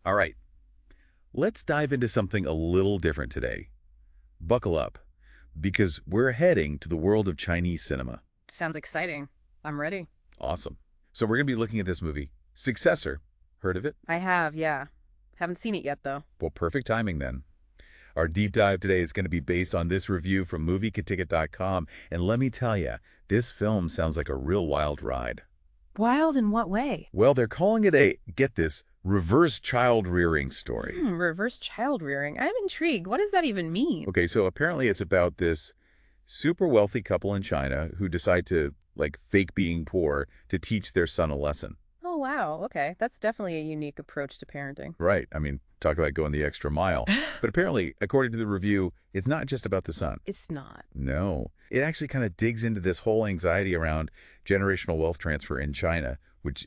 All right, let's dive into something a little different today. Buckle up, because we're heading to the world of Chinese cinema. Sounds exciting. I'm ready. Awesome. So we're going to be looking at this movie, Successor. Heard of it? I have, yeah. Haven't seen it yet, though. Well, perfect timing then. Our deep dive today is going to be based on this review from moviekaticket.com, and let me tell you, this film sounds like a real wild ride. Wild in what way? Well, they're calling it a, get this, reverse child rearing story. Reverse child rearing. I'm intrigued. What does that even mean? Okay, so apparently it's about this super wealthy couple in China who decide to, like, fake being poor to teach their son a lesson. Oh, wow. Okay. That's definitely a unique approach to parenting. Right. I mean, talk about going the extra mile. But apparently, according to the review, it's not just about the son. It's not. No. It actually kind of digs into this whole anxiety around generational wealth transfer in China, which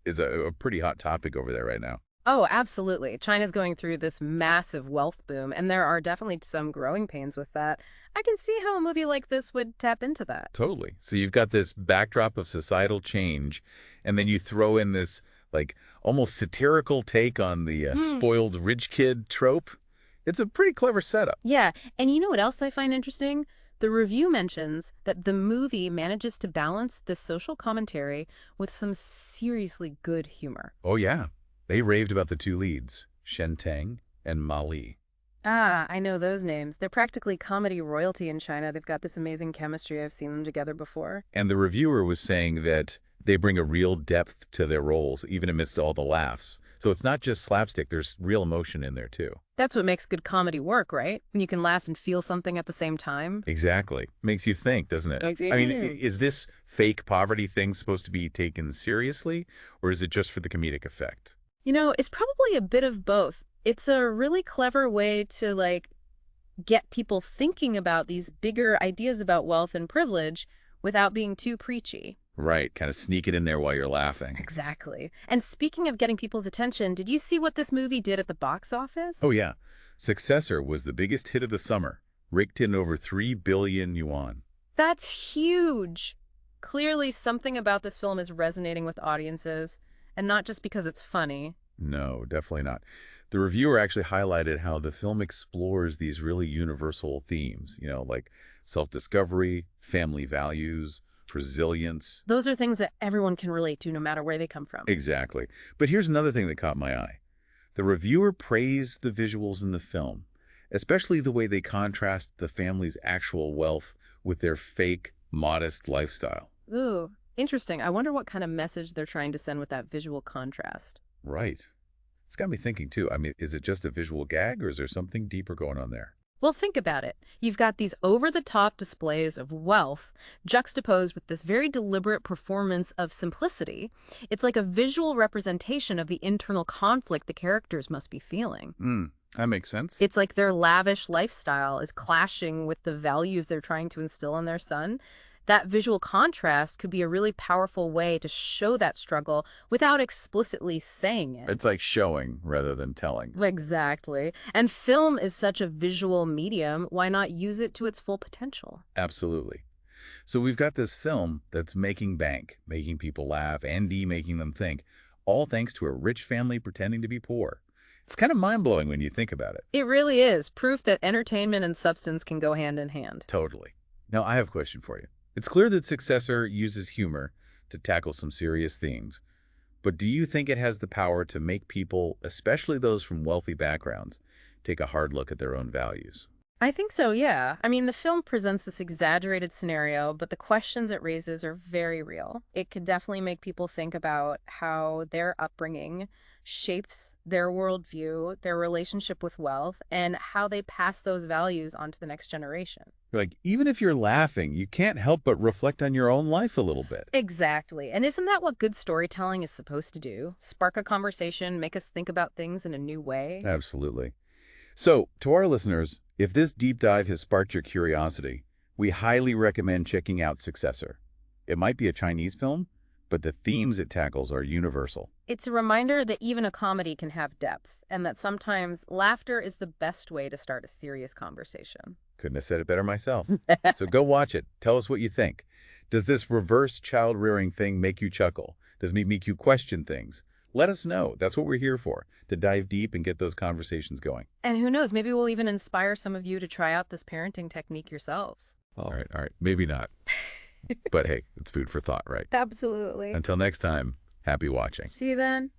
is a pretty hot topic over there right now. Oh, absolutely. China's going through this massive wealth boom, and there are definitely some growing pains with that. I can see how a movie like this would tap into that. Totally. So you've got this backdrop of societal change, and then you throw in this, like, almost satirical take on the spoiled rich kid trope. It's a pretty clever setup. Yeah, and you know what else I find interesting? The review mentions that the movie manages to balance the social commentary with some seriously good humor. Oh, yeah. They raved about the two leads, Shen Teng and Ma Li. Ah, I know those names. They're practically comedy royalty in China. They've got this amazing chemistry. I've seen them together before. And the reviewer was saying that they bring a real depth to their roles, even amidst all the laughs. So it's not just slapstick, there's real emotion in there, too. That's what makes good comedy work, right? When you can laugh and feel something at the same time. Exactly. Makes you think, doesn't it? I mean, is this fake poverty thing supposed to be taken seriously, or is it just for the comedic effect? You know, it's probably a bit of both. It's a really clever way to, like, get people thinking about these bigger ideas about wealth and privilege without being too preachy. Right, kind of sneak it in there while you're laughing. Exactly. And speaking of getting people's attention, did you see what this movie did at the box office? Oh, yeah. Successor was the biggest hit of the summer, raked in over 3 billion yuan. That's huge. Clearly, something about this film is resonating with audiences, and not just because it's funny. No, definitely not. The reviewer actually highlighted how the film explores these really universal themes, like self-discovery, family values, resilience. Those are things that everyone can relate to no matter where they come from. Exactly. But here's another thing that caught my eye. The reviewer praised the visuals in the film, especially the way they contrast the family's actual wealth with their fake, modest lifestyle. Ooh, interesting. I wonder what kind of message they're trying to send with that visual contrast. Right. It's got me thinking, too. I mean, is it just a visual gag, or is there something deeper going on there? Well, think about it. You've got these over-the-top displays of wealth juxtaposed with this very deliberate performance of simplicity. It's like a visual representation of the internal conflict the characters must be feeling. That makes sense. It's like their lavish lifestyle is clashing with the values they're trying to instill in their son. That visual contrast could be a really powerful way to show that struggle without explicitly saying it. It's like showing rather than telling. Exactly. And film is such a visual medium, why not use it to its full potential? Absolutely. So we've got this film that's making bank, making people laugh, and making them think, all thanks to a rich family pretending to be poor. It's kind of mind-blowing when you think about it. It really is proof that entertainment and substance can go hand in hand. Totally. Now, I have a question for you. It's clear that Successor uses humor to tackle some serious themes, but do you think it has the power to make people, especially those from wealthy backgrounds, take a hard look at their own values? I think so, yeah. I mean, the film presents this exaggerated scenario, but the questions it raises are very real. It could definitely make people think about how their upbringing shapes their worldview, their relationship with wealth, and how they pass those values on to the next generation. Like, even if you're laughing, you can't help but reflect on your own life a little bit. Exactly. And isn't that what good storytelling is supposed to do? Spark a conversation, make us think about things in a new way? Absolutely. So, to our listeners, if this deep dive has sparked your curiosity, we highly recommend checking out Successor. It might be a Chinese film, but the themes it tackles are universal. It's a reminder that even a comedy can have depth, and that sometimes laughter is the best way to start a serious conversation. Couldn't have said it better myself. So go watch it. Tell us what you think. Does this reverse child rearing thing make you chuckle? Does it make you question things? Let us know. That's what we're here for, to dive deep and get those conversations going. And who knows, maybe we'll even inspire some of you to try out this parenting technique yourselves. All right. Maybe not. But hey, it's food for thought, right? Absolutely. Until next time, happy watching. See you then.